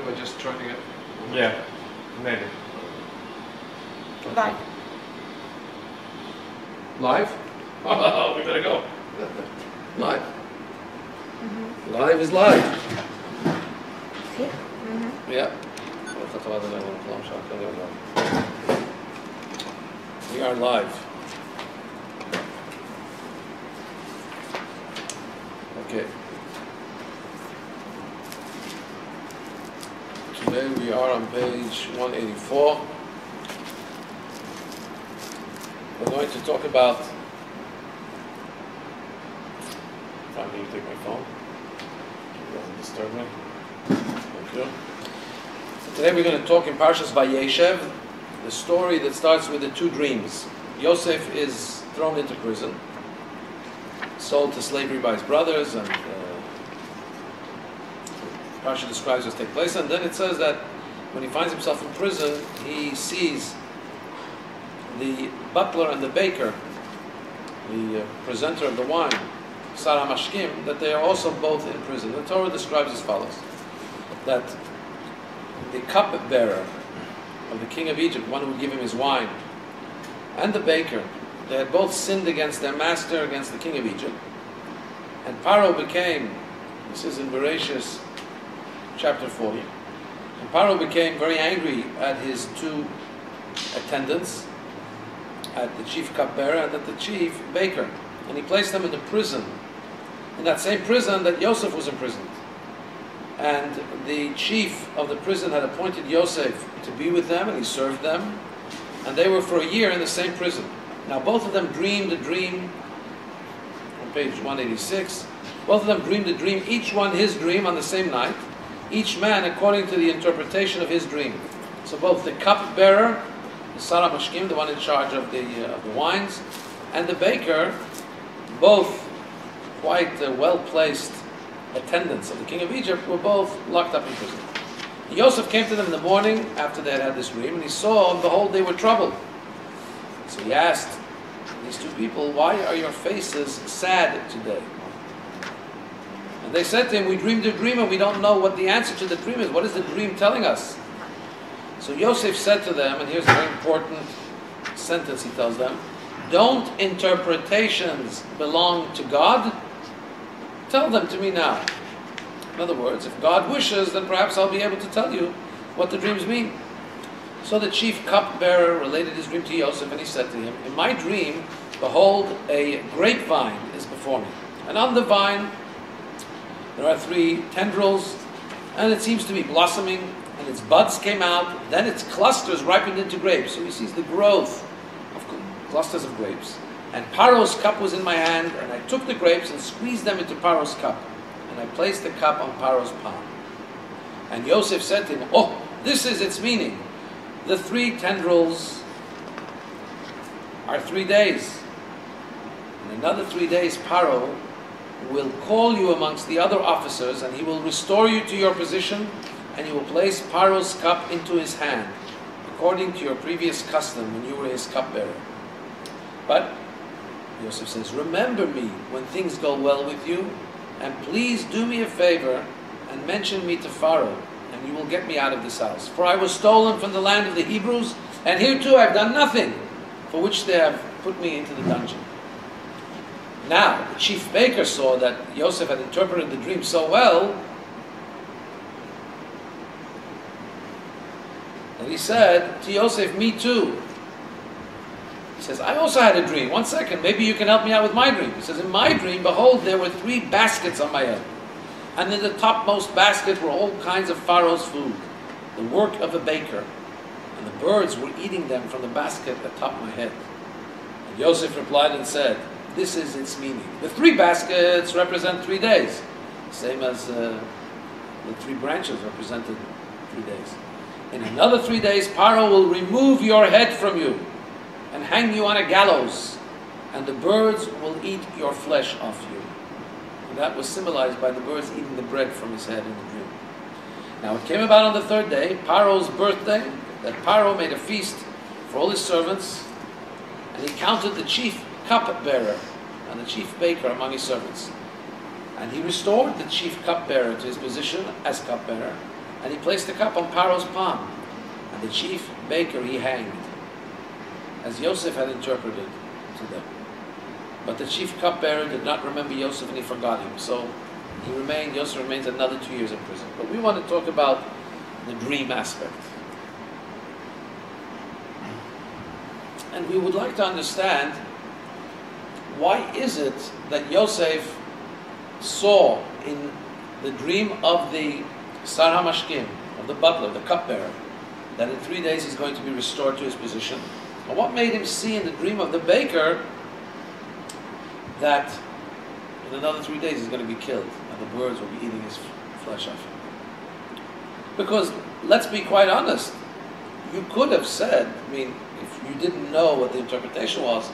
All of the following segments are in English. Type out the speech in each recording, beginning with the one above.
by just turning it? Yeah, maybe. Live. Live? Oh, we better go. Live. Live is live. Yeah. We are live. Okay. Today we are on page 184. We're going to talk about. I'm going to take my phone. It doesn't disturb me. Thank you. Today we're going to talk in Parshas Vayeshev, the story that starts with the two dreams. Yosef is thrown into prison, sold to slavery by his brothers, and Parsha describes what's take place. And then it says that when he finds himself in prison, he sees the butler and the baker, the presenter of the wine, Sarah Mashkim, that they are also both in prison. The Torah describes as follows: that the cupbearer of the king of Egypt, one who would give him his wine, and the baker, they had both sinned against their master, against the king of Egypt. And Paro became, this is in Bereshis chapter 40, and Paro became very angry at his two attendants, at the chief cupbearer and at the chief baker. And he placed them into prison, in that same prison that Yosef was imprisoned. And the chief of the prison had appointed Yosef to be with them, and he served them. And they were for a year in the same prison. Now both of them dreamed a dream, on page 186. Both of them dreamed a dream, each one his dream on the same night, each man according to the interpretation of his dream. So both the cupbearer, the Sarah Mashkim, the one in charge of the wines, and the baker, both quite well-placed attendants of the king of Egypt, were both locked up in prison. Yosef came to them in the morning after they had had this dream, and he saw, and behold, they were troubled. So he asked these two people, "Why are your faces sad today?" And they said to him, "We dreamed a dream and we don't know what the answer to the dream is. What is the dream telling us?" So Yosef said to them, and here's a very important sentence he tells them: "Don't interpretations belong to God? Tell them to me now." In other words, if God wishes, then perhaps I'll be able to tell you what the dreams mean. So the chief cupbearer related his dream to Yosef, and he said to him, "In my dream, behold, a grapevine is before me. And on the vine there are 3 tendrils, and it seems to be blossoming, and its buds came out, then its clusters ripened into grapes." So he sees the growth of clusters of grapes. "And Paro's cup was in my hand, and I took the grapes and squeezed them into Paro's cup, and I placed the cup on Paro's palm." And Yosef said to him, "Oh, this is its meaning. The 3 tendrils are 3 days. In another 3 days, Paro will call you amongst the other officers, and he will restore you to your position, and you will place Paro's cup into his hand, according to your previous custom when you were his cupbearer. But," Yosef says, "remember me when things go well with you, and please do me a favor and mention me to Pharaoh, and you will get me out of this house. For I was stolen from the land of the Hebrews, and here too I have done nothing for which they have put me into the dungeon." Now, the chief baker saw that Yosef had interpreted the dream so well that he said to Yosef, "Me too." He says, "I also had a dream. 1 second, maybe you can help me out with my dream." He says, "In my dream, behold, there were 3 baskets on my head. And in the topmost basket were all kinds of Pharaoh's food, the work of a baker. And the birds were eating them from the basket atop my head." And Yosef replied and said, "This is its meaning. The 3 baskets represent 3 days, same as the 3 branches represented 3 days. In another 3 days, Paro will remove your head from you and hang you on a gallows, and the birds will eat your flesh off you." And that was symbolized by the birds eating the bread from his head in the dream. Now it came about on the 3rd day, Paro's birthday, that Paro made a feast for all his servants, and he counted the chief cupbearer and the chief baker among his servants. And he restored the chief cupbearer to his position as cupbearer, And he placed the cup on Paro's palm, and the chief baker he hanged, as Yosef had interpreted to them. But the chief cupbearer did not remember Yosef, and he forgot him. So Yosef remains another 2 years in prison. But we want to talk about the dream aspect. And we would like to understand, why is it that Yosef saw in the dream of the Sar HaMashkim, of the butler, the cupbearer, that in 3 days he's going to be restored to his position? And what made him see in the dream of the baker that in another 3 days he's going to be killed and the birds will be eating his flesh off him? Because, let's be quite honest, you could have said, if you didn't know what the interpretation was,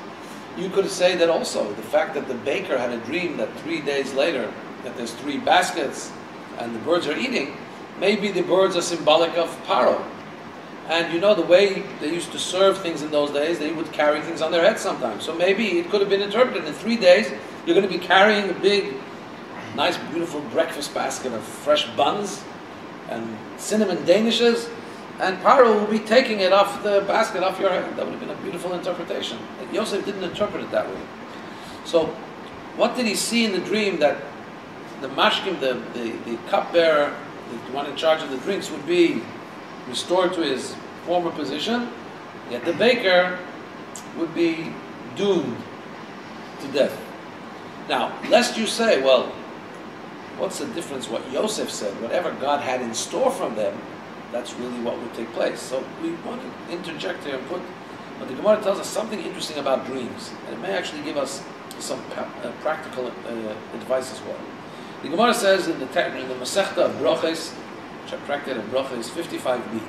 you could say that also. The fact that the baker had a dream that 3 days later, that there's 3 baskets and the birds are eating, maybe the birds are symbolic of Paro. And you know the way they used to serve things in those days, they would carry things on their heads sometimes. So maybe it could have been interpreted in 3 days, you're going to be carrying a big, nice, beautiful breakfast basket of fresh buns and cinnamon danishes, and Paro will be taking it off the basket off your head. That would have been a beautiful interpretation. But Yosef didn't interpret it that way. So, what did he see in the dream? That the mashkim, the cupbearer, the one in charge of the drinks, would be restored to his former position, yet the baker would be doomed to death. Now, lest you say, well, what's the difference what Yosef said? Whatever God had in store from them, that's really what would take place. So we want to interject here and put, but the Gemara tells us something interesting about dreams, and it may actually give us some practical advice as well. The Gemara says in the Masechta of Broches, which I practiced in Broches 55b,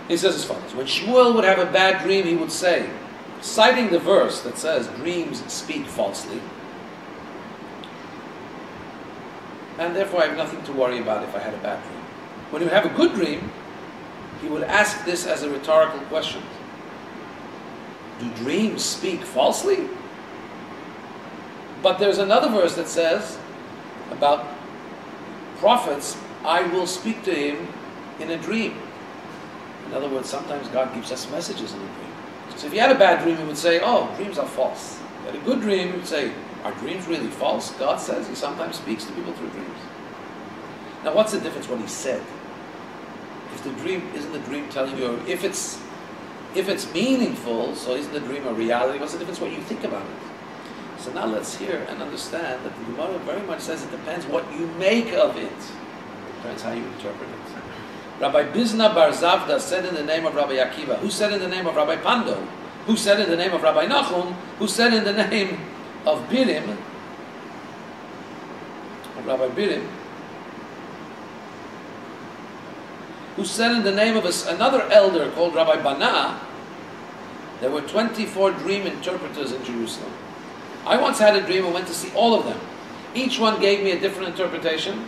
he says as follows: when Shmuel would have a bad dream, he would say, citing the verse that says, dreams speak falsely, and therefore I have nothing to worry about if I had a bad dream. When he would have a good dream, he would ask this as a rhetorical question: do dreams speak falsely? But there's another verse that says about prophets, I will speak to him in a dream. In other words, sometimes God gives us messages in a dream. So if you had a bad dream, he would say, oh, dreams are false. If you had a good dream, he would say, are dreams really false? God says he sometimes speaks to people through dreams. Now what's the difference what he said? If the dream, isn't the dream telling you, if it's meaningful, so isn't the dream a reality? What's the difference what you think about it? So now let's hear and understand that the Gemara very much says it depends what you make of it. It depends how you interpret it. Rabbi Bizna Bar Zavda said in the name of Rabbi Akiva, who said in the name of Rabbi Pando, who said in the name of Rabbi Nachum, who said in the name of Birim, of Rabbi Birim, who said in the name of another elder called Rabbi Bana, there were 24 dream interpreters in Jerusalem. I once had a dream and went to see all of them. Each one gave me a different interpretation.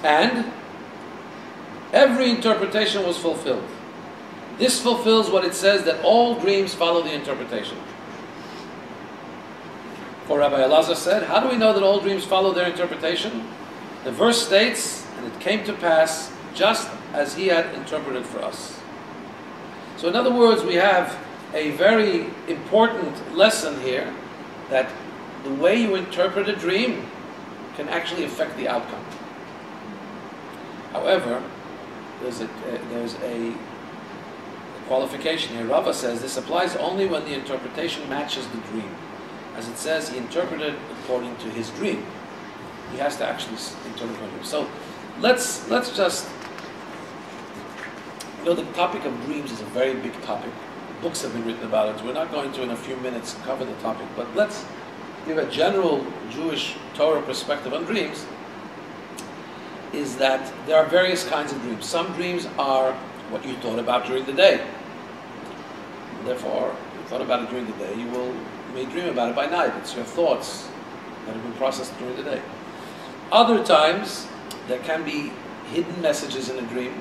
And every interpretation was fulfilled. This fulfills what it says that all dreams follow the interpretation. For Rabbi Elazar said, how do we know that all dreams follow their interpretation? The verse states, and it came to pass just as he had interpreted for us. So in other words, we have a very important lesson here, that the way you interpret a dream can actually affect the outcome. However, there's a qualification here. Rava says this applies only when the interpretation matches the dream. As it says, he interpreted according to his dream. He has to actually interpret it. So let's just, the topic of dreams is a very big topic. Books have been written about it. We're not going to, in a few minutes, cover the topic, but let's give a general Jewish Torah perspective on dreams. Is that there are various kinds of dreams. Some dreams are what you thought about during the day. Therefore, you thought about it during the day, you may dream about it by night. It's your thoughts that have been processed during the day. Other times, there can be hidden messages in a dream,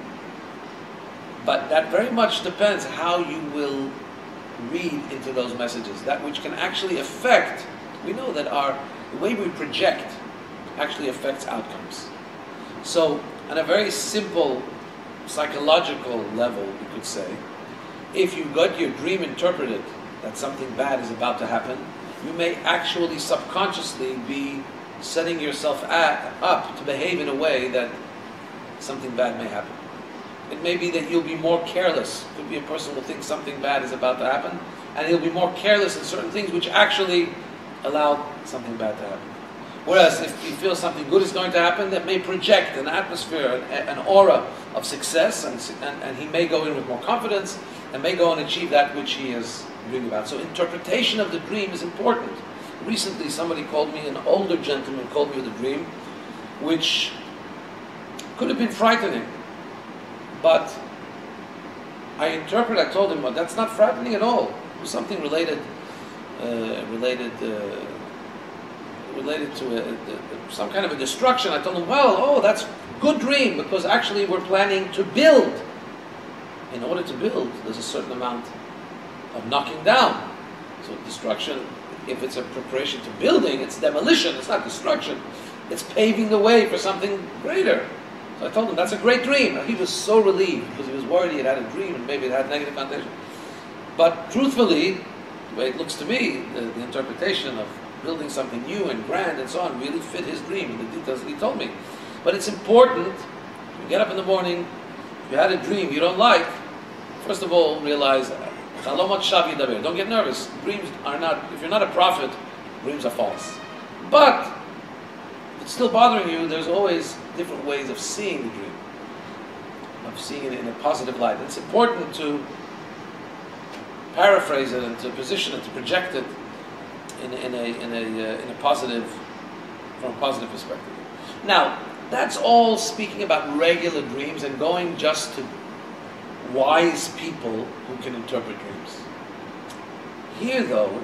but that very much depends how you will read into those messages. That which can actually affect, we know that The way we project actually affects outcomes. So, on a very simple psychological level, you could say, if you got your dream interpreted that something bad is about to happen, you may actually subconsciously be setting yourself up to behave in a way that something bad may happen. It may be that you'll be more careless. Could be a person will think something bad is about to happen, and he'll be more careless in certain things which actually allow something bad to happen. Whereas if you feel something good is going to happen, that may project an atmosphere, an aura of success, and he may go in with more confidence, and may go and achieve that which he is dreaming about. So interpretation of the dream is important. Recently somebody called me, an older gentleman called me with a dream, which could have been frightening. But I told him, well, that's not frightening at all. It was something related to some kind of a destruction. I told him, well, oh, that's good dream, because actually we're planning to build. In order to build, there's a certain amount of knocking down. So destruction, if it's a preparation to building, it's demolition, it's not destruction. It's paving the way for something greater. So I told him, that's a great dream. And he was so relieved, because he was worried he had a dream and maybe it had negative connotation. But truthfully, the way it looks to me, the interpretation of building something new and grand and so on really fit his dream in the details that he told me. But it's important, you get up in the morning, if you had a dream you don't like, first of all realize, don't get nervous. Dreams are not, if you're not a prophet, dreams are false. But if it's still bothering you, there's always different ways of seeing the dream, of seeing it in a positive light. It's important to paraphrase it and to position it, to project it in a positive, from a positive perspective. Now, that's all speaking about regular dreams and going just to wise people who can interpret dreams. Here though,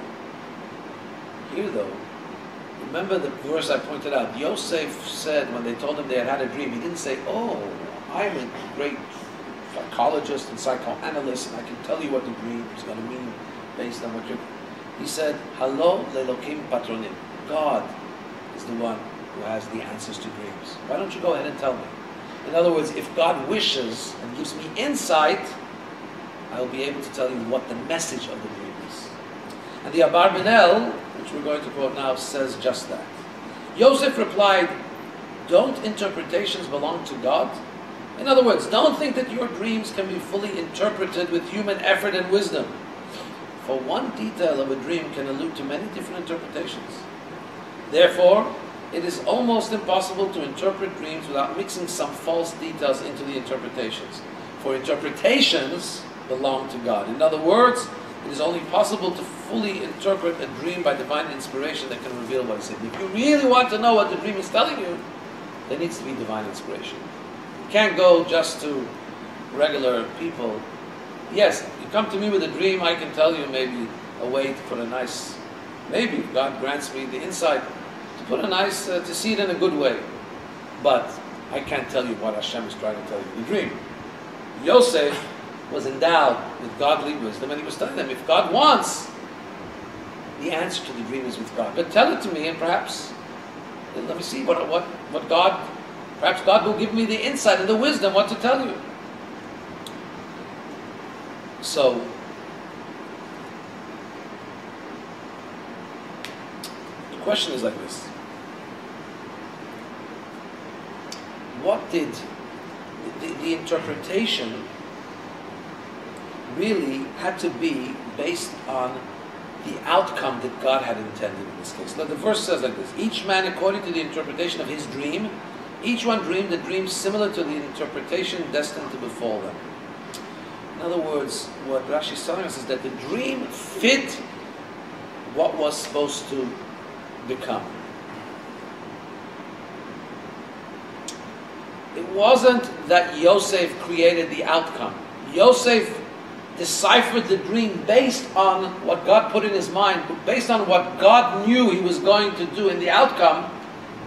remember the verse I pointed out. Yosef said when they told him they had a dream, he didn't say, oh, I'm a great psychologist and psychoanalyst and I can tell you what the dream is going to mean based on what you're... He said, Halo lelokim patronim. God is the one who has the answers to dreams. Why don't you go ahead and tell me? In other words, if God wishes and gives me insight, I will be able to tell you what the message of the dream is. And the Abarbanel, which we're going to quote now, says just that. Yosef replied, don't interpretations belong to God? In other words, don't think that your dreams can be fully interpreted with human effort and wisdom. For one detail of a dream can allude to many different interpretations. Therefore, it is almost impossible to interpret dreams without mixing some false details into the interpretations. For interpretations belong to God. In other words, it is only possible to fully interpret a dream by divine inspiration that can reveal what is hidden. If you really want to know what the dream is telling you, there needs to be divine inspiration. You can't go just to regular people. Yes, you come to me with a dream, I can tell you maybe a way to put a nice, maybe God grants me the insight to put a nice, to see it in a good way. But I can't tell you what Hashem is trying to tell you in the dream. Yosef was endowed with godly wisdom, and he was telling them, if God wants, the answer to the dream is with God. But tell it to me, and perhaps, let me see what God, perhaps God will give me the insight and the wisdom what to tell you. So, the question is like this. What did the interpretation really had to be based on the outcome that God had intended in this case? Now the verse says like this, each man according to the interpretation of his dream, each one dreamed a dream similar to the interpretation destined to befall them. In other words, what Rashi is telling us is that the dream fit what was supposed to become. It wasn't that Yosef created the outcome. Yosef deciphered the dream based on what God put in his mind, based on what God knew he was going to do in the outcome.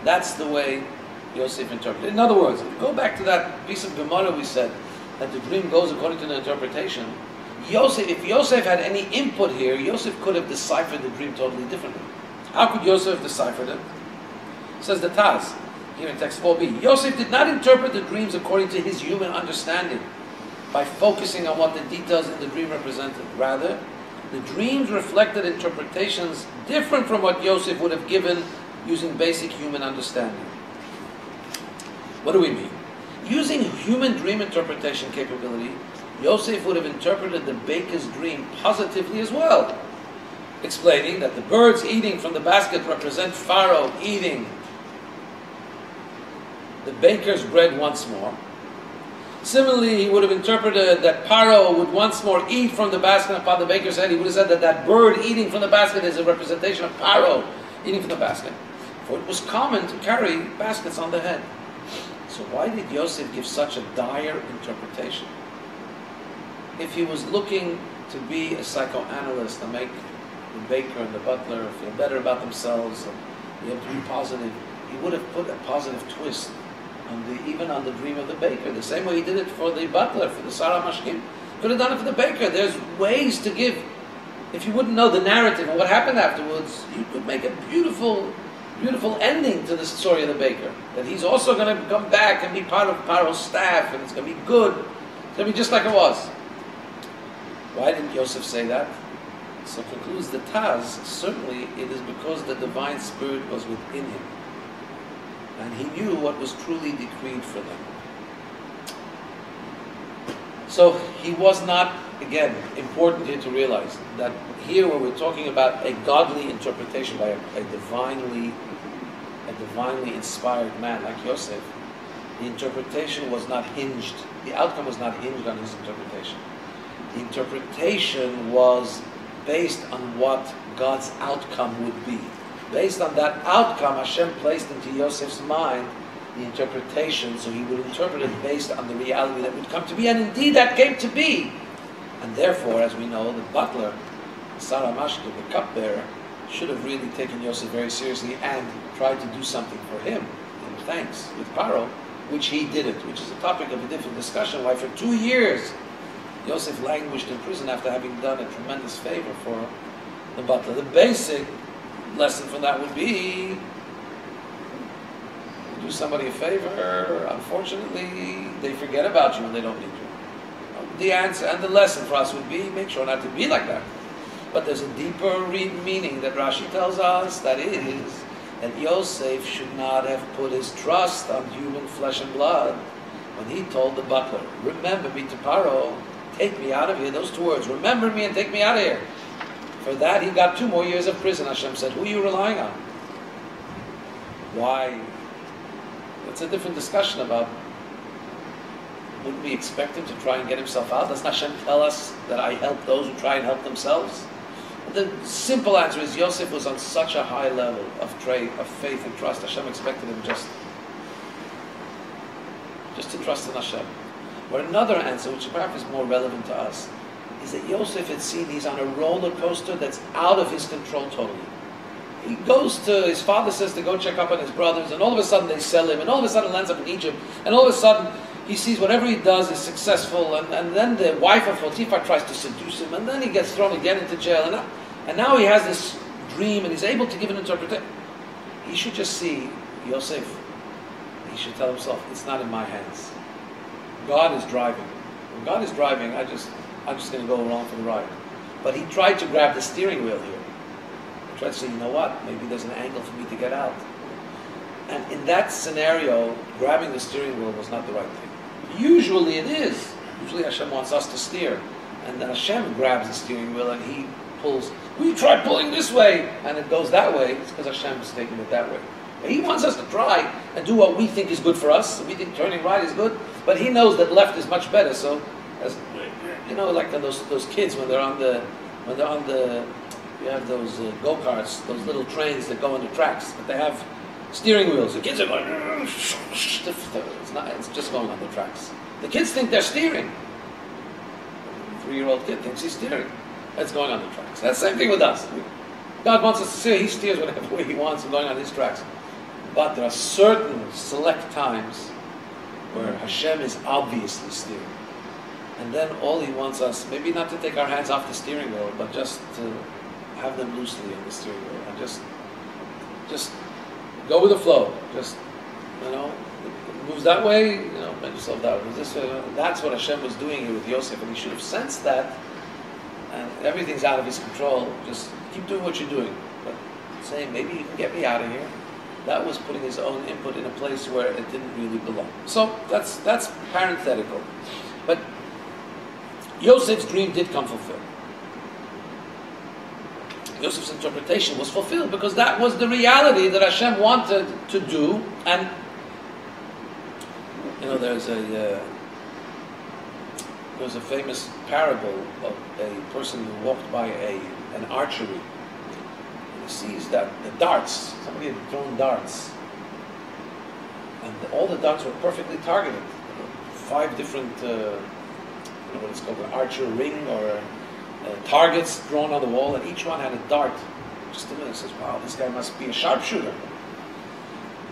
That's the way Yosef interpreted. In other words, if you go back to that piece of Gemara we said, that the dream goes according to the interpretation, if Yosef had any input here, Yosef could have deciphered the dream totally differently. How could Yosef decipher them? Says the Taz, here in text 4b, Yosef did not interpret the dreams according to his human understanding, by focusing on what the details in the dream represented. Rather, the dreams reflected interpretations different from what Yosef would have given using basic human understanding. What do we mean? Using human dream interpretation capability, Yosef would have interpreted the baker's dream positively as well, explaining that the birds eating from the basket represent Pharaoh eating the baker's bread once more. Similarly, he would have interpreted that Pharaoh would once more eat from the basket upon the baker's head. He would have said that that bird eating from the basket is a representation of Pharaoh eating from the basket. For it was common to carry baskets on the head. So why did Yosef give such a dire interpretation? If he was looking to be a psychoanalyst and make the baker and the butler feel better about themselves and be able to be positive, he would have put a positive twist even on the dream of the baker, the same way he did it for the butler, for the Sarah Mashkim. Could have done it for the baker. There's ways to give. If you wouldn't know the narrative and what happened afterwards, you could make a beautiful, beautiful ending to the story of the baker. That he's also going to come back and be part of Paro's staff, and it's going to be good. It's going to be just like it was. Why didn't Yosef say that? So concludes the Taz, certainly it is because the divine spirit was within him. And he knew what was truly decreed for them. So he was not, again, important here to realize that here where we're talking about a godly interpretation by a divinely inspired man like Yosef, the interpretation was not hinged, the outcome was not hinged on his interpretation. The interpretation was based on what God's outcome would be. Based on that outcome, Hashem placed into Yosef's mind the interpretation, so he would interpret it based on the reality that would come to be, and indeed that came to be. And therefore, as we know, the butler, Sarah Mashkim, the cupbearer, should have really taken Yosef very seriously and tried to do something for him in thanks with Paro, which he didn't, which is a topic of a different discussion, why for 2 years Yosef languished in prison after having done a tremendous favor for the butler. The basic lesson from that would be, do somebody a favor, unfortunately, they forget about you when they don't need you. The answer and the lesson for us would be, make sure not to be like that. But there's a deeper meaning that Rashi tells us, that is, that Yosef should not have put his trust on human flesh and blood when he told the butler, remember me to Paro, take me out of here. Those 2 words, remember me and take me out of here. For that, he got 2 more years of prison. Hashem said, who are you relying on? Why? That's a different discussion about, wouldn't we expect him to try and get himself out? Doesn't Hashem tell us that I help those who try and help themselves? The simple answer is Yosef was on such a high level of faith and trust. Hashem expected him just to trust in Hashem. But another answer, which perhaps is more relevant to us, is that Yosef had seen he's on a roller coaster that's out of his control totally. He goes to, his father says to go check up on his brothers, and all of a sudden they sell him, and all of a sudden he lands up in Egypt, and all of a sudden he sees whatever he does is successful, and then the wife of Potiphar tries to seduce him, and then he gets thrown again into jail, and now he has this dream, and he's able to give an interpretation. He should just see Yosef. He should tell himself, it's not in my hands. God is driving. When God is driving, I'm just going to go along for the ride. But he tried to grab the steering wheel here. He tried to say, you know what, maybe there's an angle for me to get out. And in that scenario, grabbing the steering wheel was not the right thing. Usually it is. Usually Hashem wants us to steer. And then Hashem grabs the steering wheel and he pulls. We try pulling this way, and it goes that way. It's because Hashem is taking it that way. He wants us to try and do what we think is good for us. We think turning right is good, but he knows that left is much better. So, as you know, like those kids when they're on the you have those go-karts, those little trains that go on the tracks, but they have steering wheels. The kids are going. It's just going on the tracks. The kids think they're steering. The 3-year-old kid thinks he's steering. That's going on the tracks. That's the same thing with us. God wants us to steer. He steers whatever way he wants and going on his tracks. But there are certain select times where Hashem is obviously steering. And then all he wants us, maybe not to take our hands off the steering wheel, but just to have them loosely on the steering wheel and just Just go with the flow. Just, you know, it moves that way, you know, make yourself that way. That's what Hashem was doing here with Yosef, and he should have sensed that, and everything's out of his control. Just keep doing what you're doing. But saying, maybe you can get me out of here, that was putting his own input in a place where it didn't really belong. So that's parenthetical. But Yosef's dream did come fulfilled. Yosef's interpretation was fulfilled because that was the reality that Hashem wanted to do. And you know, there's a famous parable of a person who walked by an archery. And he sees that the darts, somebody had thrown darts, and all the darts were perfectly targeted. 5 different, I don't know what it's called, an archer ring or targets drawn on the wall, and each one had a dart. Just a minute, says, wow, this guy must be a sharpshooter.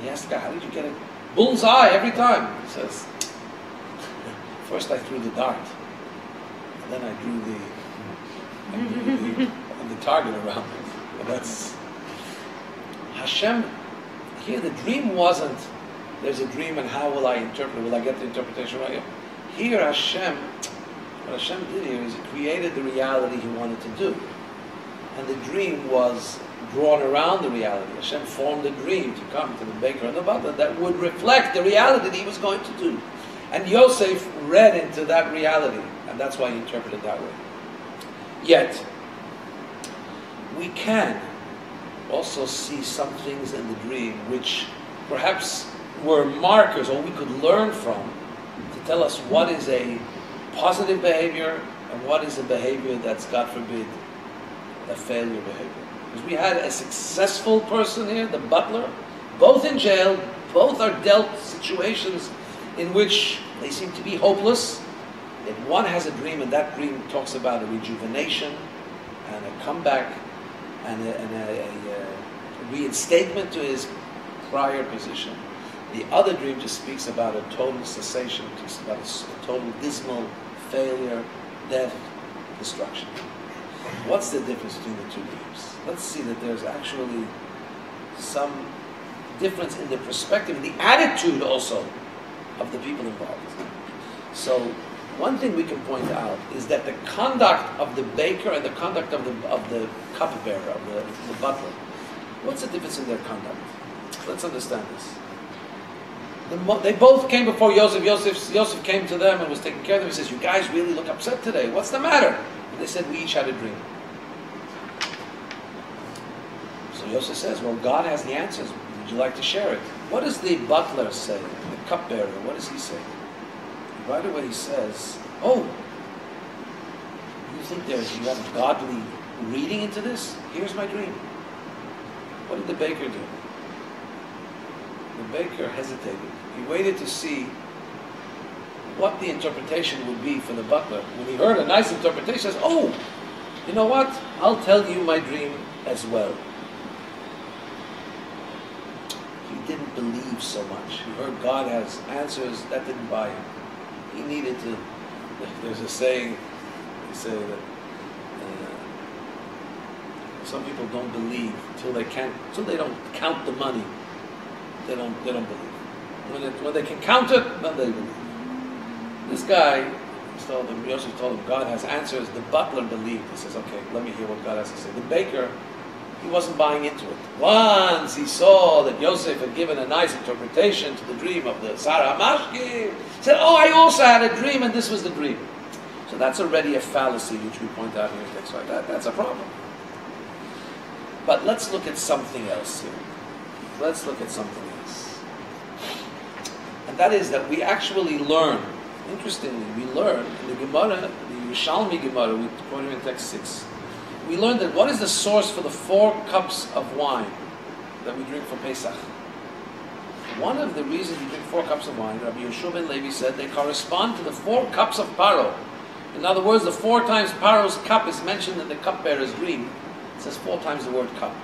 He asked the guy, how did you get a bullseye every time? He says, first I threw the dart, and then I drew the target around it. And that's Hashem. Here the dream wasn't, there's a dream and how will I interpret it? Will I get the interpretation right? Here what Hashem did here is He created the reality He wanted to do. And the dream was drawn around the reality. Hashem formed a dream to come to the baker and the butler that would reflect the reality that He was going to do. And Yosef read into that reality, and that's why he interpreted it that way. Yet, we can also see some things in the dream which perhaps were markers, or we could learn from, to tell us what is a positive behavior and what is a behavior that's, God forbid, a failure behavior. Because we had a successful person here, the butler, both in jail, both are dealt situations in which they seem to be hopeless. Yet one has a dream, and that dream talks about a rejuvenation and a comeback and a reinstatement to his prior position. The other dream just speaks about a total cessation, just about a total dismal failure, death, destruction. What's the difference between the two dreams? Let's see that there's actually some difference in the perspective, the attitude also of the people involved. So one thing we can point out is that the conduct of the baker and the conduct of the cupbearer, of the butler, what's the difference in their conduct? Let's understand this. They both came before Yosef. Yosef came to them and was taking care of them. He says, you guys really look upset today. What's the matter? And they said, we each had a dream. So Yosef says, well, God has the answers. Would you like to share it? What does the butler say? The cupbearer, what does he say? Right away he says, oh, you think you have godly reading into this? Here's my dream. What did the baker do? The baker hesitated. He waited to see what the interpretation would be for the butler. When he heard a nice interpretation, he says, oh, you know what? I'll tell you my dream as well. He didn't believe so much. He heard God has answers. That didn't buy him. He needed to, there's a saying, they say that some people don't believe till they don't count the money. They don't believe. When they can count it, then they believe. This guy told him, Yosef told him, God has answers. The butler believed. He says, okay, let me hear what God has to say. The baker, he wasn't buying into it. Once he saw that Yosef had given a nice interpretation to the dream of the Sarah Mashki, he said, oh, I also had a dream, and this was the dream. So that's already a fallacy, which we point out here in text like that. That's a problem. But let's look at something else here. Let's look at something else. And that is that we actually learn, interestingly, we learn in the Gemara, the Yerushalmi Gemara, we quote in text 6, we learn that what is the source for the 4 cups of wine that we drink for Pesach? One of the reasons we drink 4 cups of wine, Rabbi Yeshua ben Levi said, they correspond to the 4 cups of Paro. In other words, the 4 times Paro's cup is mentioned in the cupbearer's dream. It says 4 times the word cup.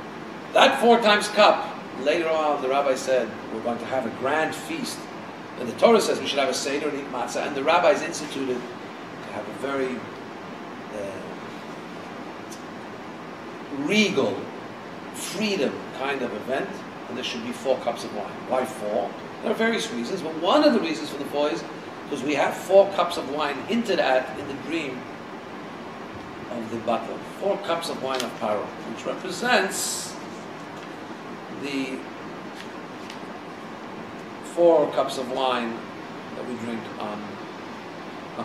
That 4 times cup, later on the rabbi said, we're going to have a grand feast. And the Torah says we should have a Seder and eat matzah. And the rabbis instituted to have a very regal, freedom kind of event. and there should be 4 cups of wine. Why 4? There are various reasons, but one of the reasons for the 4 is because we have 4 cups of wine hinted at in the dream of the butler. 4 cups of wine of Paro, which represents the 4 cups of wine that we drink on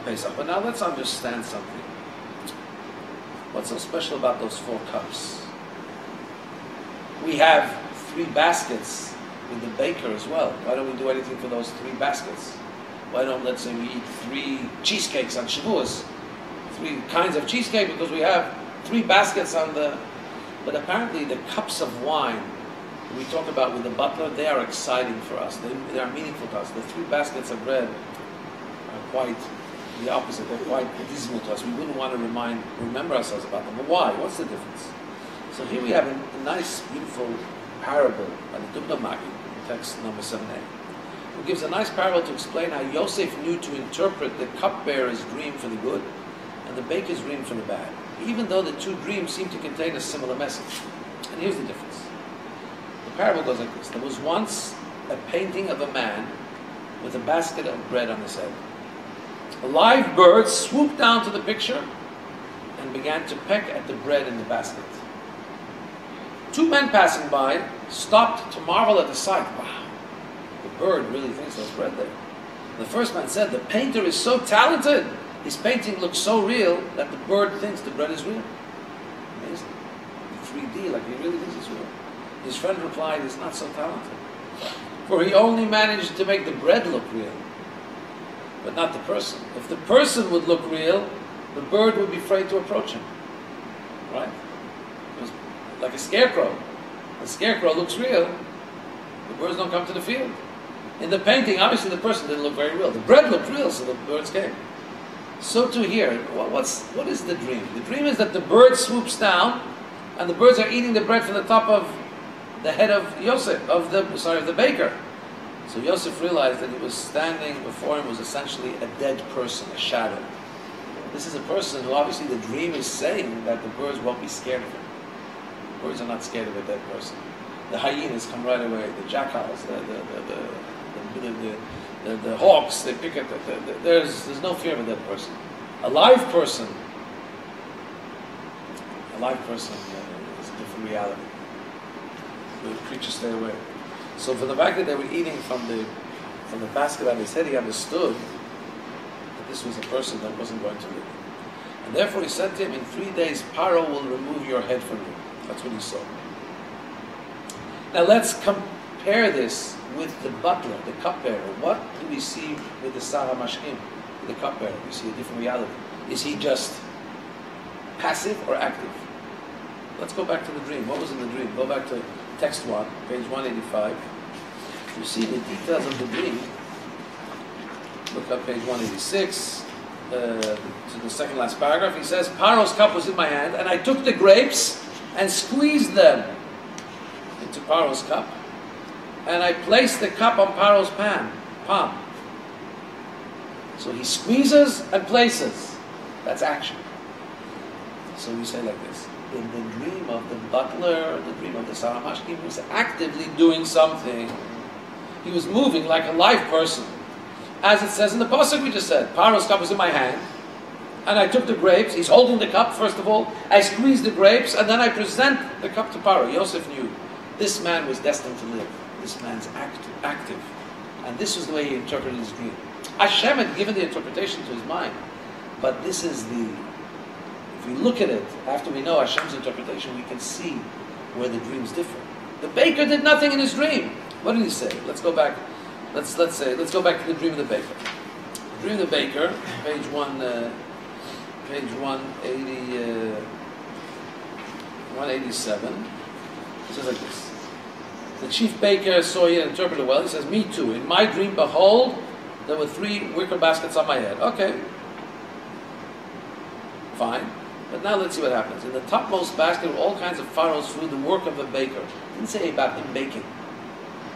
Pesach. But now let's understand something. What's so special about those 4 cups? We have 3 baskets with the baker as well. Why don't we do anything for those 3 baskets? Why don't, let's say, we eat 3 cheesecakes on Shavuos? 3 kinds of cheesecake, because we have 3 baskets on the... But apparently the cups of wine we talk about with the butler, they are exciting for us. They are meaningful to us. The 3 baskets of bread are quite the opposite. They're quite dismal to us. We wouldn't want to remember ourselves about them. But why? What's the difference? So here we have a nice, beautiful parable by the Dubno Magi, text number 7a, who gives a nice parable to explain how Yosef knew to interpret the cupbearer's dream for the good and the baker's dream for the bad, even though the 2 dreams seem to contain a similar message. And here's the difference. The parable goes like this. There was once a painting of a man with a basket of bread on his head. A live bird swooped down to the picture and began to peck at the bread in the basket. 2 men passing by stopped to marvel at the sight. Wow, the bird really thinks there's bread there. The first man said, "The painter is so talented. His painting looks so real that the bird thinks the bread is real." Amazing. 3D, like he really thinks it's real. His friend replied, "He's not so talented, for he only managed to make the bread look real, but not the person. If the person would look real, the bird would be afraid to approach him." Right? It was like a scarecrow. The scarecrow looks real, the birds don't come to the field. In the painting, obviously the person didn't look very real. The bread looked real, so the birds came. So too here, what is the dream? The dream is that the bird swoops down, and the birds are eating the bread from the top of the head of Yosef, of the baker. So Yosef realized that he was standing before him was essentially a dead person, a shadow. This is a person who obviously the dream is saying that the birds won't be scared of him. Birds are not scared of a dead person. The hyenas come right away. The jackals, the hawks, they pick at there's no fear of a dead person. A live person is a different reality. The creatures stay away. So for the fact that they were eating from the basket on his head, he understood that this was a person that wasn't going to live. And therefore he said to him, "In 3 days Paro will remove your head from you." That's what he saw. Now let's compare this with the butler, the cupbearer. What do we see with the Sarah Mashkim, the cupbearer? We see a different reality. Is he just passive or active? Let's go back to the dream. What was in the dream? Go back to text 1, page 185. You see the details of the dream. Look up page 186, to the second last paragraph. He says, "Paro's cup was in my hand, and I took the grapes and squeezed them into Paro's cup. And I placed the cup on Paro's palm." So he squeezes and places. That's action. So we say like this. In the dream of the butler, the dream of the Saramashki, he was actively doing something. He was moving like a live person. As it says in the pasuk we just said, Paro's cup was in my hand, and I took the grapes. He's holding the cup, first of all. I squeeze the grapes, and then I present the cup to Paro. Yosef knew this man was destined to live. This man's active. And this was the way he interpreted his dream. Hashem had given the interpretation to his mind. But this is if we look at it, after we know Hashem's interpretation, we can see where the dream's different. The baker did nothing in his dream. What did he say? Let's go back. Let's go back to the dream of the baker. The dream of the baker, page 187. It says like this. The chief baker saw it and interpreted well. He says, "Me too. In my dream, behold, there were 3 wicker baskets on my head." Okay. Fine. But now let's see what happens. In the topmost basket were all kinds of Pharaoh's food, the work of a baker. It didn't say about him baking.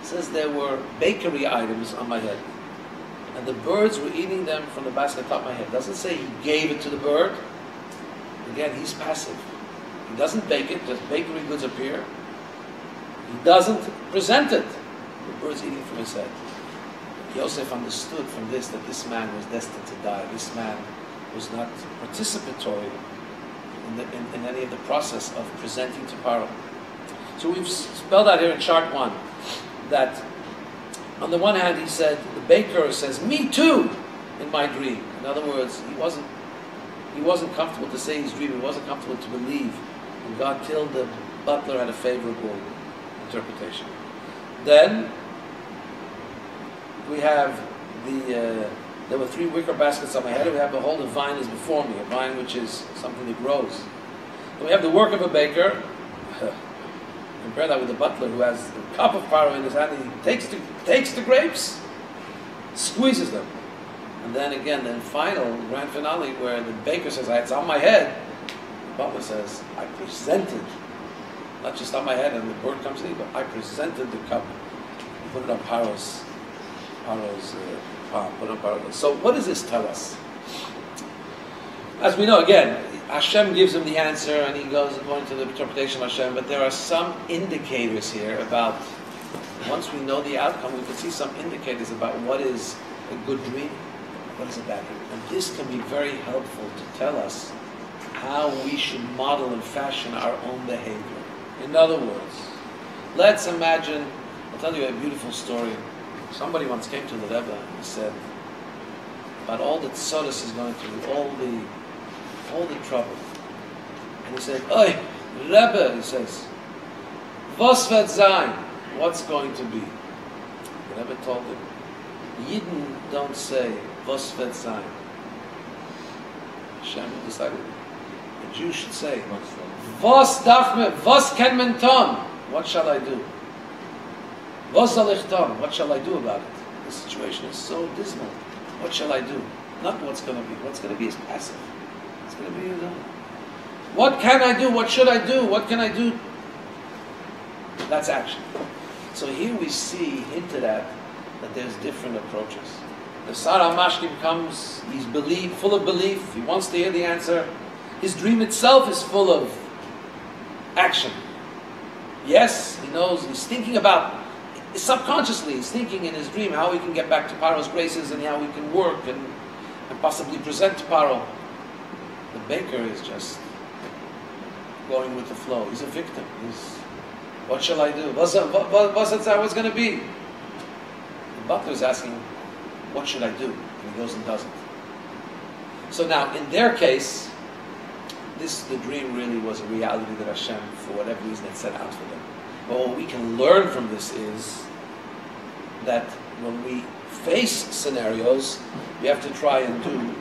It says there were bakery items on my head. And the birds were eating them from the basket top of my head. It doesn't say he gave it to the bird. Again, he's passive. He doesn't bake it, just bakery goods appear. He doesn't present it. The bird's eating from his head. Yosef understood from this that this man was destined to die. This man was not participatory in any of the process of presenting to Paro. So we've spelled out here in chart 1 that on the one hand he said, the baker says, me too, in my dream. In other words, he wasn't comfortable to say his dream, he wasn't comfortable to believe. And God till the butler had a favorable interpretation. Then we have there were 3 wicker baskets on my head, and we have, behold, a vine is before me, a vine which is something that grows. And we have the work of a baker. Compare that with the butler who has a cup of Paro in his hand, and he takes the grapes, squeezes them. And then again, grand finale, where the baker says, it's on my head. The butler says, I presented, not just on my head and the bird comes in, but I presented the cup, put it on Paro's palm, put it on Paro's. So what does this tell us? As we know, again, Hashem gives him the answer and he goes according to the interpretation of Hashem, but there are some indicators here about, once we know the outcome, we can see some indicators about what is a good dream, what is a bad dream. And this can be very helpful to tell us how we should model and fashion our own behavior. In other words, let's imagine, I'll tell you a beautiful story. Somebody once came to the Rebbe and he said about all that Tzadis is going through, all the trouble. And he said, Oi, Rebbe, he says, was wird sein? What's going to be? The Rebbe told him, Yidden don't say, was wird sein. Hashem decided, the Jew should say, was darf me, was kann man tun? What shall I do? Was soll ich tun? What shall I do about it? The situation is so dismal. What shall I do? Not what's going to be. What's going to be is passive. It's going to be, what can I do? What should I do? What can I do? That's action. So here we see hinted at that there's different approaches. The Sarah Mashkim comes, he's full of belief, he wants to hear the answer. His dream itself is full of action. Yes, he knows, he's thinking about, subconsciously, he's thinking in his dream how he can get back to Paro's graces and how he can work and possibly present to Paro. The baker is just going with the flow. He's a victim. What shall I do? What's going to be? The butler is asking, what should I do? And he goes and does it. So now, in their case, the dream really was a reality that Hashem, for whatever reason, had set out for them. But what we can learn from this is that when we face scenarios, we have to try and do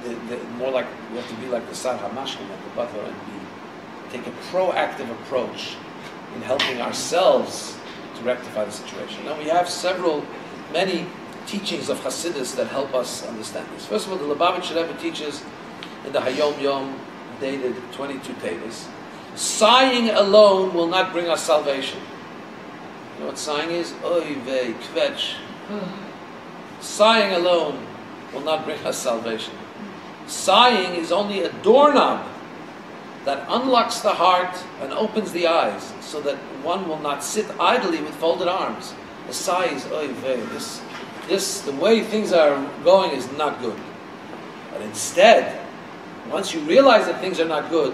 we have to be like the Sar HaMashkim, like the butler, and take a proactive approach in helping ourselves to rectify the situation. Now we have many teachings of Hasidus that help us understand this. First of all, the Lubavitcher Rebbe teaches in the Hayom Yom, dated 22 tables, sighing alone will not bring us salvation. You know what sighing is? Oy vey, kvetch. Sighing alone will not bring us salvation. Sighing is only a doorknob that unlocks the heart and opens the eyes so that one will not sit idly with folded arms. The sigh is, oy vey, the way things are going is not good. But instead, once you realize that things are not good,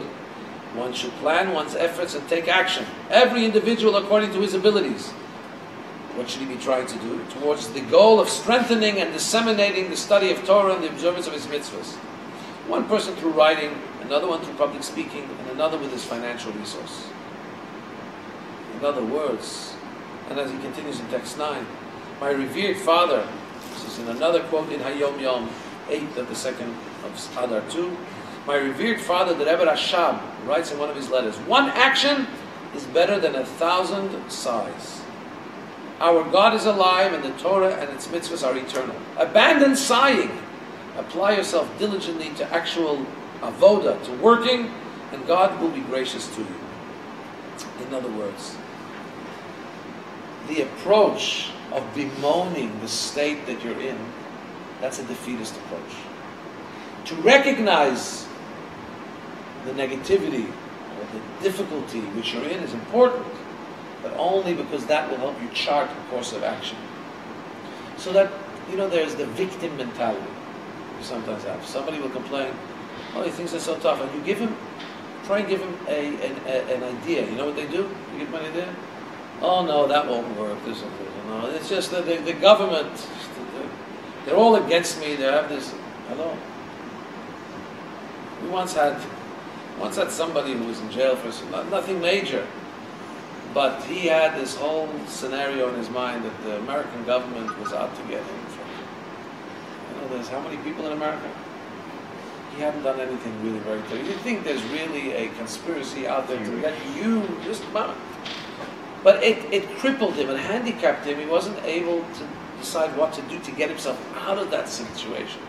one should plan one's efforts and take action. Every individual according to his abilities. What should he be trying to do? Towards the goal of strengthening and disseminating the study of Torah and the observance of his mitzvahs. One person through writing, another one through public speaking, and another with his financial resource. In other words, and as he continues in text 9, my revered father, this is in another quote in Hayom Yom 8 of the second of Adar 2, my revered father, the Rebbe Rashab, writes in one of his letters, one action is better than 1,000 sighs. Our God is alive and the Torah and its mitzvahs are eternal. Abandon sighing. Apply yourself diligently to actual avoda, to working, and God will be gracious to you. In other words, the approach of bemoaning the state that you're in, that's a defeatist approach. To recognize the negativity or the difficulty which you're in is important, but only because that will help you chart a course of action. So that, there's the victim mentality you sometimes have. Somebody will complain, oh, he thinks they're so tough, and you try and give him an idea. You know what they do? You give him an idea? Oh no, that won't work. This will no. It's just that the government, they're all against me. They have this. Hello. We once had somebody who was in jail for nothing major, but he had this whole scenario in his mind that the American government was out to get him. There's how many people in America? He hadn't done anything really very clear. You think there's really a conspiracy out there to get you, just but it crippled him and handicapped him. He wasn't able to decide what to do to get himself out of that situation.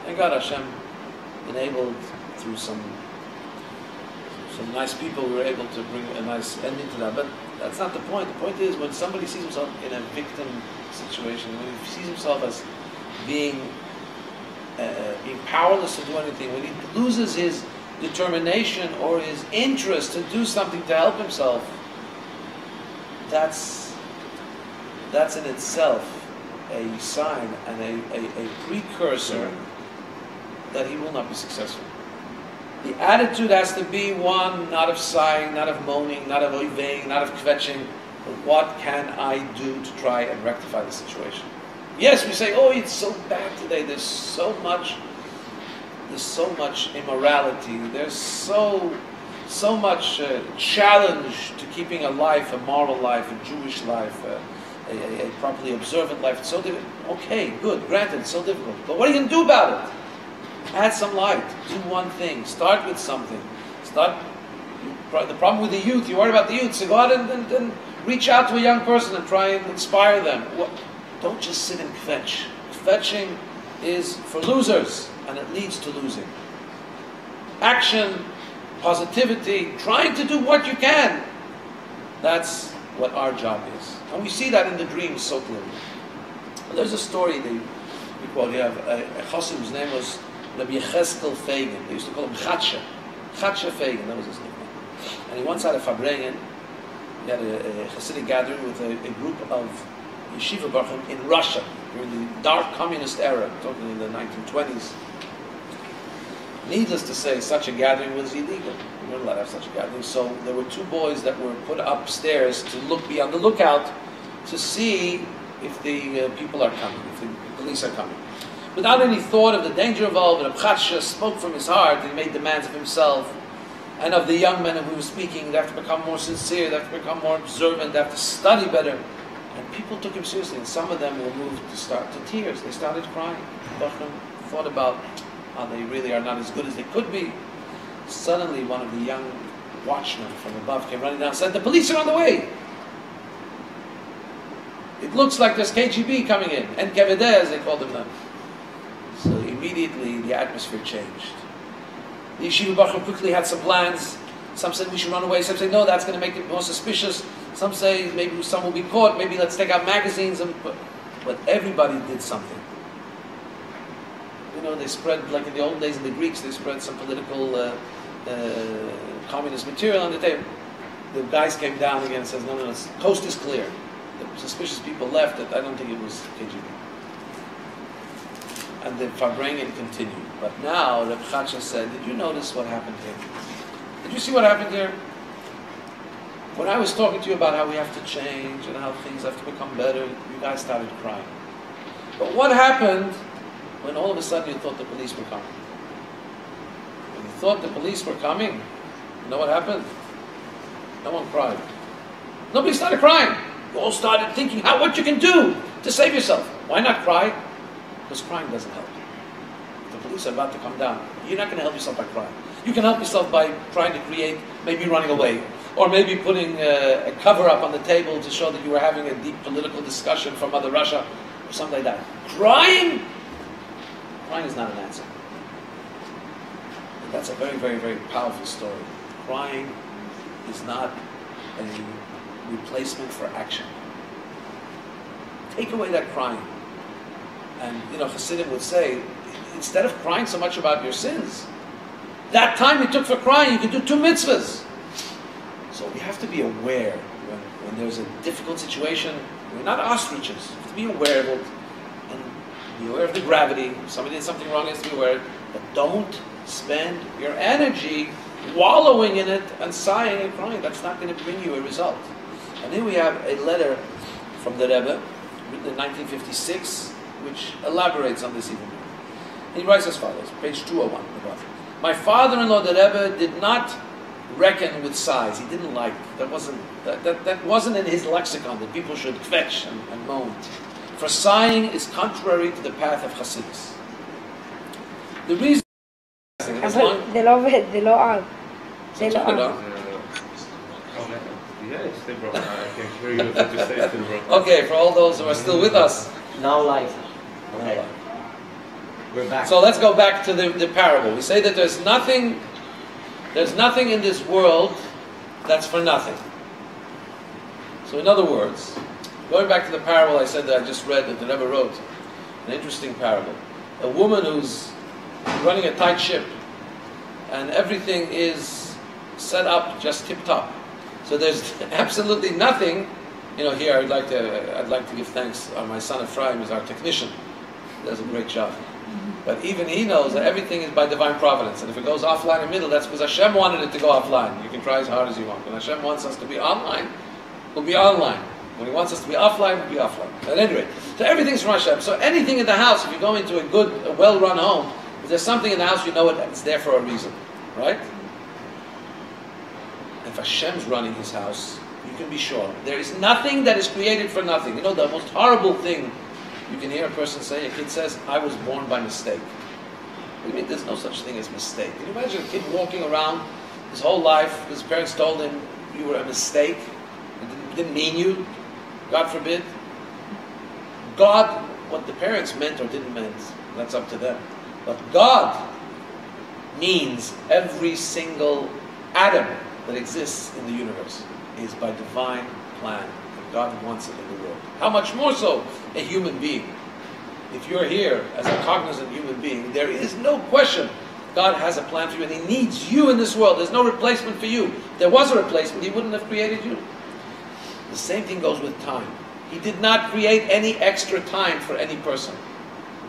Thank God Hashem enabled, through some nice people, we were able to bring a nice ending to that. But that's not the point. The point is when somebody sees himself in a victim situation, when he sees himself as being powerless to do anything, when he loses his determination or his interest to do something to help himself, that's in itself a sign and a precursor that he will not be successful. The attitude has to be one not of sighing, not of moaning, not of oiving, not of kvetching, but what can I do to try and rectify the situation? Yes, we say, oh, it's so bad today. There's so much immorality. There's so much challenge to keeping a life, a moral life, a Jewish life, a properly observant life. It's so difficult. Okay, good, granted, it's so difficult. But what are you going to do about it? Add some light. Do one thing. Start with something. The problem with the youth, you worry about the youth, so go out and reach out to a young person and try and inspire them. Don't just sit and kvetch. Kvetching is for losers, and it leads to losing. Action, positivity, trying to do what you can. That's what our job is. And we see that in the dreams so clearly. There's a story we quote. You have a chassid whose name was Rabbi Yecheskel Fagin. They used to call him Chatsha. Chatsha Fagin, that was his nickname. And he once had a fabrengen. He had a Hasidic gathering with a group of yeshiva baruchim in Russia during the dark communist era, talking in the 1920s. Needless to say, such a gathering was illegal. We weren't allowed to have such a gathering. So there were two boys that were put upstairs to be on the lookout to see if the people are coming, if the police are coming. Without any thought of the danger involved, Reb Chatsha spoke from his heart. He made demands of himself and of the young men who he was speaking. They have to become more sincere, they have to become more observant, they have to study better. And people took him seriously, and some of them were moved to tears. They started crying. Bachram thought about how they really are not as good as they could be. Suddenly, one of the young watchmen from above came running down and said, "The police are on the way. It looks like there's KGB coming in." And KVD, as they called them then. So immediately, the atmosphere changed. The yeshiva Bachram quickly had some plans. Some said we should run away. Some said, no, that's going to make it more suspicious. Some say maybe some will be caught. Maybe let's take out magazines. But everybody did something. They spread, like in the old days in the Greeks, they spread some political communist material on the table. The guys came down again and says, no, the coast is clear. The suspicious people left. I don't think it was KGB. And the fabrengen continued. But now, Reb Chatsha said, did you notice what happened here? Did you see what happened here? When I was talking to you about how we have to change and how things have to become better, you guys started crying. But what happened when all of a sudden you thought the police were coming? When you thought the police were coming, you know what happened? No one cried. Nobody started crying. You all started thinking what you can do to save yourself. Why not cry? Because crying doesn't help. If the police are about to come down, you're not going to help yourself by crying. You can help yourself by trying to create, maybe running away, or maybe putting a cover up on the table to show that you were having a deep political discussion from Mother Russia, or something like that. Crying is not an answer. But that's a very, very, very powerful story. Crying is not a replacement for action. Take away that crying. And, Hasidim would say, instead of crying so much about your sins, that time you took for crying, you could do 2 mitzvahs. So we have to be aware when there's a difficult situation, we're not ostriches. You have to be aware of it and be aware of the gravity. If somebody did something wrong, you have to be aware of it. But don't spend your energy wallowing in it and sighing and crying. That's not going to bring you a result. And here we have a letter from the Rebbe, written in 1956, which elaborates on this even more. He writes as follows, page 201. My father-in-law, the Rebbe, did not reckon with sighs. He didn't like, that wasn't in his lexicon, that people should kvetch and moan. For sighing is contrary to the path of Hasidus. The reason... זה לא עובד, זה לא אב. זה לא אב. Yeah, it's still broken. I can hear you what you say, it's still broken. Okay, for all those who are still with us. Now live. Okay. We're back. So let's go back to the parable. We say that there's nothing in this world that's for nothing. So in other words, going back to the parable I said that I just read that the Rebbe wrote, an interesting parable. A woman who's running a tight ship and everything is set up just tip-top. So there's absolutely nothing, here I'd like to give thanks. My son Ephraim is our technician. He does a great job. But even he knows that everything is by divine providence. And if it goes offline in the middle, that's because Hashem wanted it to go offline. You can try as hard as you want. When Hashem wants us to be online, we'll be online. When He wants us to be offline, we'll be offline. At any rate, so everything's from Hashem. So anything in the house, if you go into a well-run home, if there's something in the house, you know it's there for a reason. Right? If Hashem's running His house, you can be sure. There is nothing that is created for nothing. The most horrible thing you can hear a person say, a kid says, I was born by mistake. What do you mean there's no such thing as mistake? Can you imagine a kid walking around his whole life, his parents told him you were a mistake, it didn't mean you, God forbid. God, what the parents meant or didn't mean, that's up to them. But God means every single atom that exists in the universe is by divine plan. And God wants it in the world. How much more so a human being? If you're here as a cognizant human being, there is no question God has a plan for you and He needs you in this world. There's no replacement for you. If there was a replacement, He wouldn't have created you. The same thing goes with time. He did not create any extra time for any person.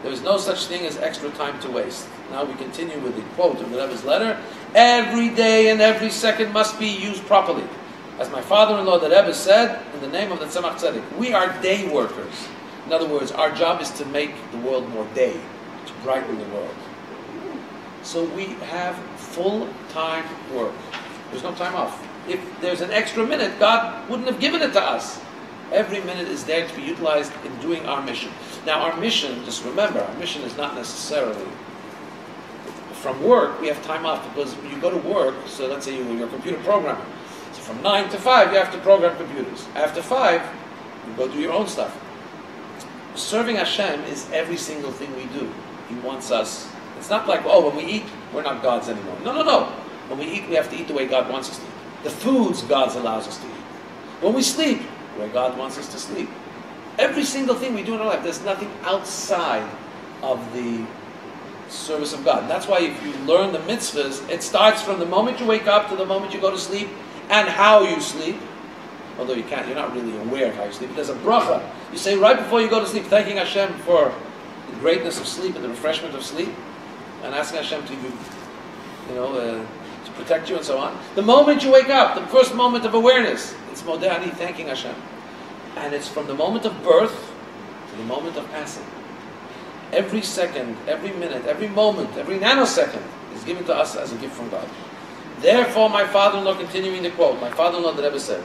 There is no such thing as extra time to waste. Now we continue with the quote of the Rebbe's letter. Every day and every second must be used properly. As my father-in-law, the Rebbe, said, in the name of the Tzemach Tzedek, we are day workers. In other words, our job is to make the world more day, to brighten the world. So we have full-time work. There's no time off. If there's an extra minute, God wouldn't have given it to us. Every minute is there to be utilized in doing our mission. Now our mission, just remember, our mission is not necessarily from work. We have time off because you go to work, so let's say you're a computer programmer. So from 9 to 5 you have to program computers. After 5, you go do your own stuff. Serving Hashem is every single thing we do. He wants us. It's not like, when we eat, we're not gods anymore. No. When we eat, we have to eat the way God wants us to eat. The foods God allows us to eat. When we sleep, the way God wants us to sleep. Every single thing we do in our life, there's nothing outside of the service of God. And that's why if you learn the mitzvahs, it starts from the moment you wake up to the moment you go to sleep and how you sleep. Although you're not really aware of how you sleep. There's a bracha. You say right before you go to sleep, thanking Hashem for the greatness of sleep and the refreshment of sleep, and asking Hashem to to protect you and so on. The moment you wake up, the first moment of awareness, it's Modeh, thanking Hashem. And it's from the moment of birth to the moment of passing. Every second, every minute, every moment, every nanosecond is given to us as a gift from God. Therefore, my father-in-law, continuing the quote, my father-in-law, the Rebbe said,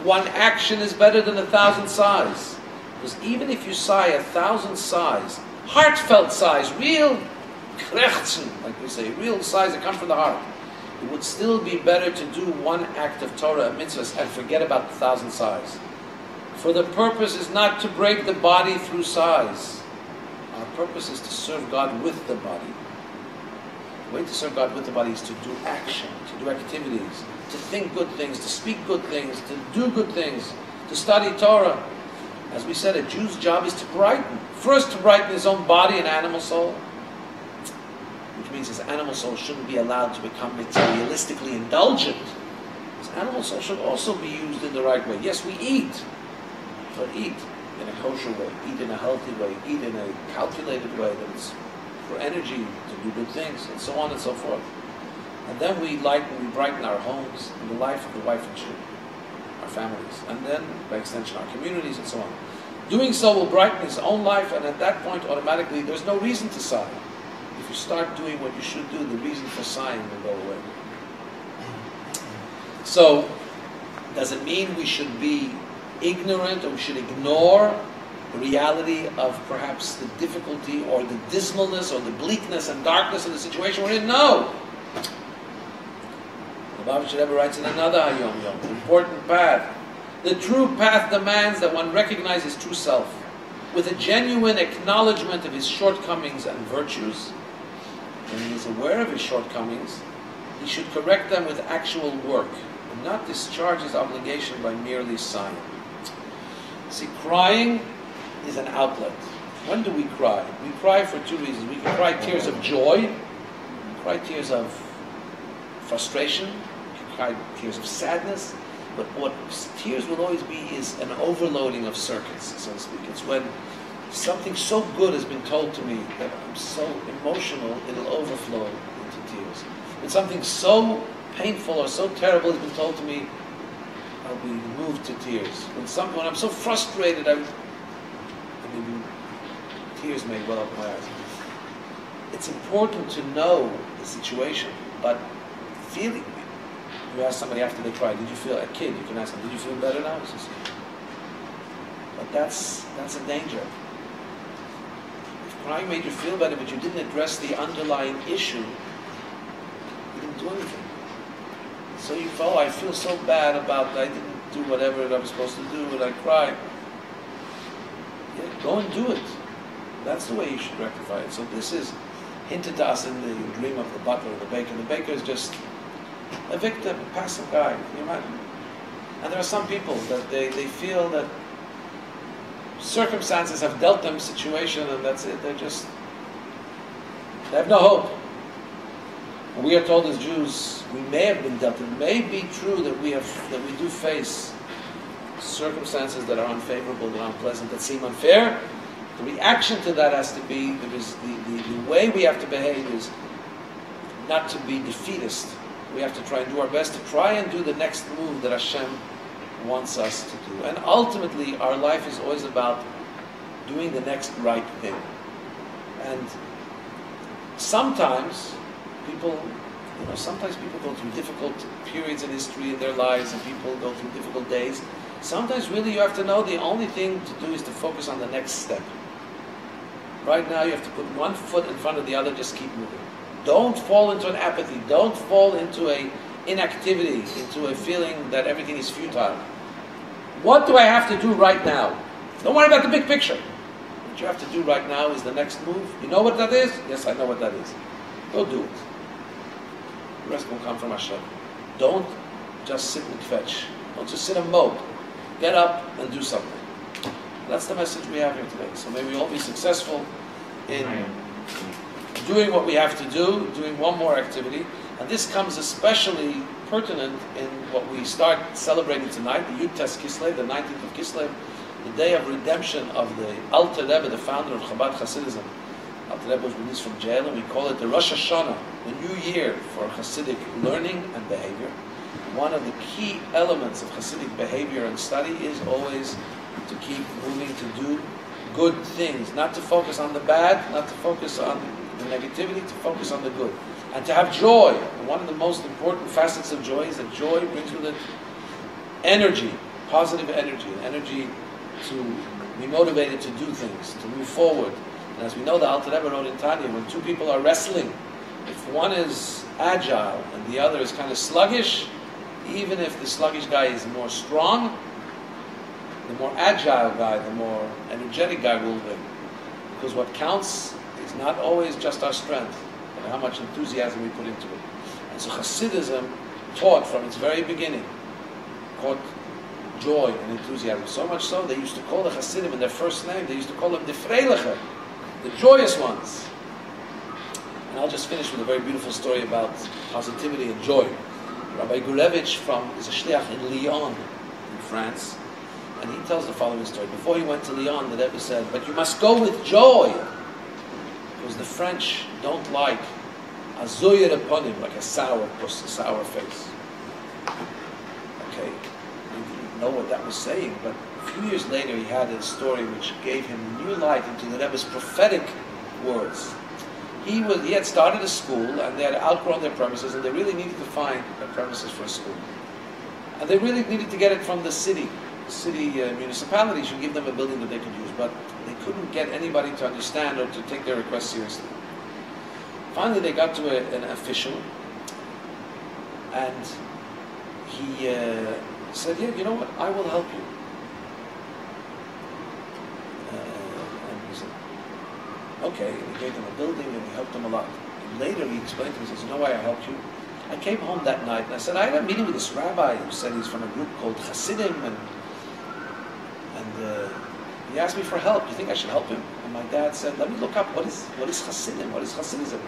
one action is better than 1,000 sighs. Because even if you sigh 1,000 sighs, heartfelt sighs, real krechzen, like we say, real sighs that come from the heart, it would still be better to do one act of Torah and mitzvahs and forget about 1,000 sighs. For the purpose is not to break the body through sighs. Our purpose is to serve God with the body. The way to serve God with the body is to do action, to do activities, to think good things, to speak good things, to do good things, to study Torah. As we said, a Jew's job is to brighten. First to brighten his own body and animal soul, which means his animal soul shouldn't be allowed to become materialistically indulgent. His animal soul should also be used in the right way. Yes, we eat, but eat in a kosher way, eat in a healthy way, eat in a calculated way that it's for energy to do good things, and so on and so forth. And then we brighten our homes and the life of the wife and children, our families, and then, by extension, our communities and so on. Doing so will brighten his own life, and at that point, automatically, there's no reason to sigh. If you start doing what you should do, the reason for sighing will go away. So, does it mean we should be ignorant or we should ignore the reality of perhaps the difficulty or the dismalness or the bleakness and darkness of the situation we're in? No! The Baba Rebbe writes in another Hayom Yom, an important path. The true path demands that one recognize his true self with a genuine acknowledgement of his shortcomings and virtues. When he is aware of his shortcomings, he should correct them with actual work and not discharge his obligation by merely sighing. See, crying is an outlet. When do we cry? We cry for two reasons. We can cry tears of joy, we can cry tears of frustration, we can cry tears of sadness, but what tears will always be is an overloading of circuits, so to speak. It's when something so good has been told to me that I'm so emotional, it'll overflow into tears. When something so painful or so terrible has been told to me, I'll be moved to tears. When I'm so frustrated, maybe tears may well up my eyes. It's important to know the situation, but feeling. You ask somebody after they cry, did you feel, a kid, you can ask them, did you feel better now? But that's a danger. If crying made you feel better, but you didn't address the underlying issue, you didn't do anything. So you felt, I feel so bad about that I didn't do whatever I was supposed to do, and I cried. Yeah, go and do it. That's the way you should rectify it. So this is hinted to us in the dream of the butler and the baker. The baker is just a victim, a passive guy. Can you imagine? And there are some people that they feel that circumstances have dealt them a situation and that's it. They have no hope. And we are told as Jews, we may have been dealt. It may be true that we do face circumstances that are unfavorable, that are unpleasant, that seem unfair. The reaction to that has to be, the way we have to behave is not to be defeatist. We have to try and do our best to try and do the next move that Hashem wants us to do. And ultimately, our life is always about doing the next right thing. And sometimes people go through difficult periods in history in their lives, and people go through difficult days. Sometimes really you have to know the only thing to do is to focus on the next step. Right now you have to put one foot in front of the other, just keep moving. Don't fall into an apathy, don't fall into an inactivity, into a feeling that everything is futile. What do I have to do right now? Don't worry about the big picture. What you have to do right now is the next move. You know what that is? Yes, I know what that is. Go do it. The rest will come from Hashem. Don't just sit and fetch. Don't just sit and mope. Get up and do something. That's the message we have here today. So may we all be successful in doing what we have to do, doing one more activity. And this comes especially pertinent in what we start celebrating tonight, the Yud Tes Kislev, the 19th of Kislev, the day of redemption of the Alter Rebbe, the founder of Chabad Hasidism. Alter Rebbe was released from jail, and we call it the Rosh Hashanah, the new year for Hasidic learning and behavior. One of the key elements of Hasidic behavior and study is always to keep moving, to do good things, not to focus on the bad, not to focus on the negativity, to focus on the good. And to have joy. And one of the most important facets of joy is that joy brings with it energy, positive energy, an energy to be motivated to do things, to move forward. And as we know, the Alter Rebbe wrote in Tanya, when two people are wrestling, if one is agile and the other is kind of sluggish, even if the sluggish guy is more strong, the more agile guy, the more energetic guy will win. Because what counts is not always just our strength, but how much enthusiasm we put into it. And so Hasidism taught from its very beginning, taught joy and enthusiasm. So much so, they used to call the Hasidim in their first name, they used to call them the Freiliche, the joyous ones. And I'll just finish with a very beautiful story about positivity and joy. Rabbi Gurevich is a shliach in Lyon, in France, and he tells the following story. Before he went to Lyon, the Rebbe said, "But you must go with joy, because the French don't like a zoyer upon him, like a sour face." Okay, he didn't know what that was saying, but a few years later he had a story which gave him new light into the Rebbe's prophetic words. He had started a school, and they had outgrown their premises, and they really needed to find a premises for a school. And they really needed to get it from the city. The city municipality should give them a building that they could use, but they couldn't get anybody to understand or to take their request seriously. Finally, they got to an official, and he said, "Yeah, you know what? I will help you." And he said, "Okay." And he gave them a building, and he helped them a lot. And later, he explained to me, he says, "You know why I helped you? I came home that night, and I said, I had a meeting with this rabbi who said he's from a group called Hasidim, and he asked me for help. Do you think I should help him?" And my dad said, "Let me look up what is Hasidim, what is Hasidism."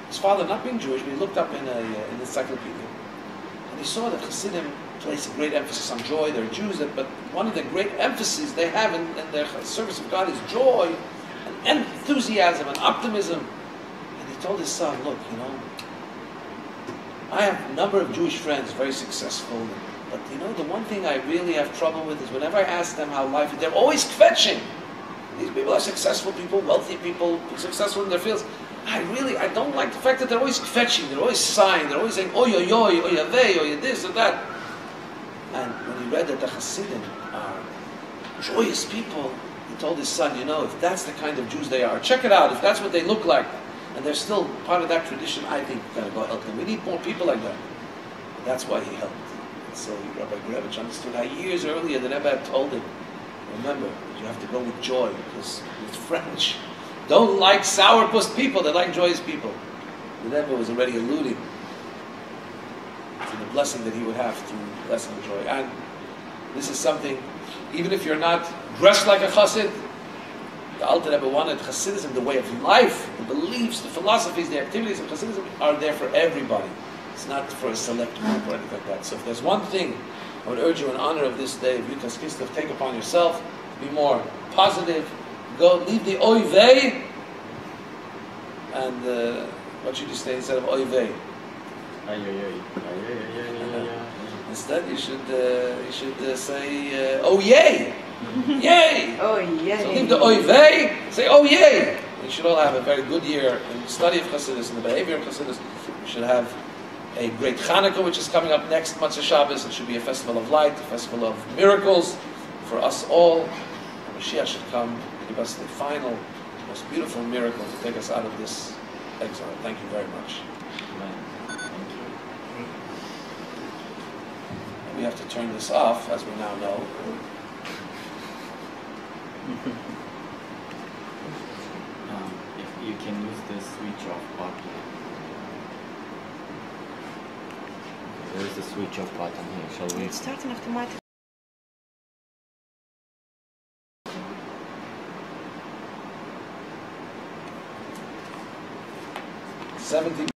His father, not being Jewish, but he looked up in an encyclopedia, and he saw that Hasidim place a great emphasis on joy. They're Jews, but one of the great emphases they have in their service of God is joy, and enthusiasm, and optimism. And he told his son, "Look, you know, I have a number of Jewish friends, very successful, but you know, the one thing I really have trouble with is whenever I ask them how life is, they're always kvetching. These people are successful people, wealthy people, successful in their fields. I don't like the fact that they're always kvetching, they're always sighing, they're always saying, oy, oy, oy, oy, oy, oy, this or that." And when he read that the Hasidim are joyous people, he told his son, "You know, if that's the kind of Jews they are, check it out, if that's what they look like, and they're still part of that tradition, I think we've got to go help them. We need more people like that." That's why he helped. And so Rabbi Gurevich understood how years earlier the Rebbe had told him, "Remember, you have to go with joy, because with French don't like sourpuss people, they like joyous people." The Rebbe was already alluding to the blessing that he would have through blessing and joy. And this is something, even if you're not dressed like a chassid, the Alter Rebbe wanted Hasidism, the way of life, the beliefs, the philosophies, the activities of Hasidism are there for everybody. It's not for a select group or anything like that. So if there's one thing I would urge you in honor of this day of Yutas Kislev, take upon yourself, be more positive, go leave the oy vey, and what should you say instead of oy vey? Instead you should say oh yay! Yay! Oh, yay! So leave the oy vey, say oh yay! We should all have a very good year in the study of Chassidus and the behavior of Chassidus. We should have a great Chanukah, which is coming up next Matzah Shabbos. It should be a festival of light, a festival of miracles for us all. Mashiach should come and give us the final, most beautiful miracle to take us out of this exile. Thank you very much. We have to turn this off, as we now know. If you can use the switch off button. There is the switch off button here. Shall we? It's starting automatically. 70